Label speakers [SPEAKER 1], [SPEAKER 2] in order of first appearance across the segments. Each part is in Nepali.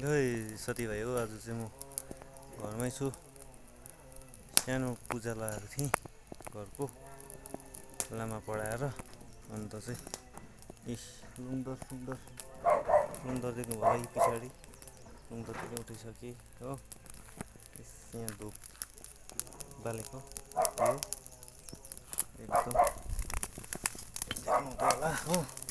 [SPEAKER 1] Hey, साथीभाइ हो आज चाहिँ म घरमै छु सानो पूजा लगाएको थिएँ घरको लामा पढाएर अन्त चाहिँ लुङदर देख्नु भयो पछाडि लुङदर पनि उठिसके हो यहाँ धुप बालेको यो एकदम देख्नु होला हो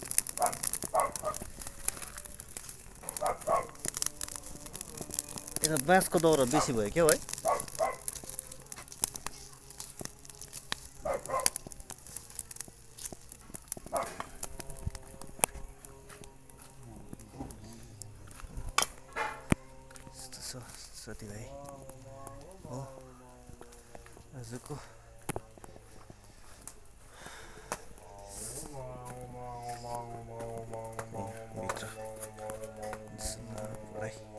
[SPEAKER 1] यता बाँसको दौरा बेसी भयो क्या है यस्तो छ साथीभाइ हो आजको भित्र पढाइ